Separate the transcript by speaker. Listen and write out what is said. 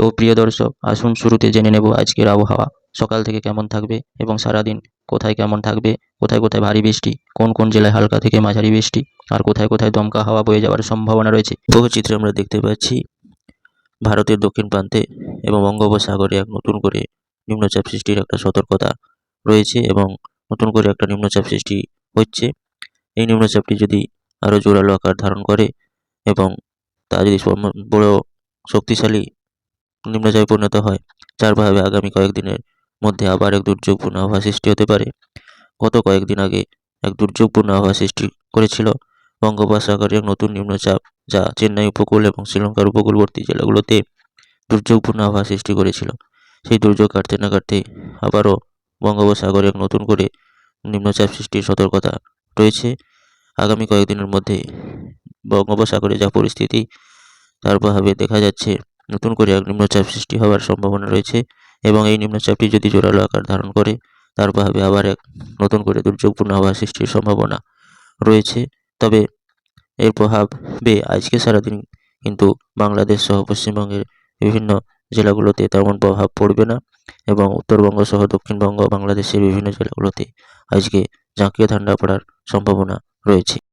Speaker 1: তো প্রিয় দর্শক, আসুন শুরুতে জেনে নেব আজকের আবহাওয়া সকাল থেকে কেমন থাকবে এবং সারাদিন কোথায় কেমন থাকবে, কোথায় কোথায় ভারী বৃষ্টি, কোন কোন জেলায় হালকা থেকে মাঝারি বৃষ্টি, আর কোথায় কোথায় দমকা হাওয়া বয়ে যাওয়ার সম্ভাবনা রয়েছে। চিত্রে আমরা দেখতে পাচ্ছি ভারতের দক্ষিণ প্রান্তে এবং বঙ্গোপসাগরে এক নতুন করে নিম্নচাপ সৃষ্টির একটা সতর্কতা রয়েছে এবং নতুন করে একটা নিম্নচাপ সৃষ্টি হচ্ছে। এই নিম্নচাপটি যদি আরও জোরালো আকার ধারণ করে এবং তা যদি বড় শক্তিশালী নিম্নচাপে পরিণত হয়, যার প্রভাবে আগামী কয়েকদিনের মধ্যে আবার এক দুর্যোগপূর্ণ আবহাওয়া সৃষ্টি হতে পারে। গত কয়েকদিন আগে এক দুর্যোগপূর্ণ আবহাওয়া সৃষ্টি করেছিল বঙ্গোপসাগরে এক নতুন নিম্নচাপ, যা চেন্নাই উপকূল এবং শ্রীলঙ্কার উপকূলবর্তী জেলাগুলোতে দুর্যোগপূর্ণ আবহাওয়া সৃষ্টি করেছিল। সেই দুর্যোগ কাটতে না কাটতে আবারও বঙ্গোপসাগরে এক নতুন করে নিম্নচাপ সৃষ্টির সতর্কতা রয়েছে। আগামী কয়েকদিনের মধ্যে বঙ্গোপসাগরে যা পরিস্থিতি, তার প্রভাবে দেখা যাচ্ছে নতুন করে এক নিম্নচাপ সৃষ্টি হওয়ার সম্ভাবনা রয়েছে এবং এই নিম্নচাপটি যদি জোরালো আকার ধারণ করে, তার প্রভাবে আবার এক নতুন করে দুর্যোগপূর্ণ আবহাওয়া সৃষ্টির সম্ভাবনা রয়েছে। তবে এর প্রভাবে আজকে সারাদিন কিন্তু বাংলাদেশ সহ পশ্চিমবঙ্গের বিভিন্ন জেলাগুলোতে তেমন প্রভাব পড়বে না এবং উত্তরবঙ্গ সহ দক্ষিণবঙ্গ বাংলাদেশের বিভিন্ন জেলাগুলোতে আজকে জাঁকিয়ে ঠান্ডা পড়ার সম্ভাবনা রয়েছে।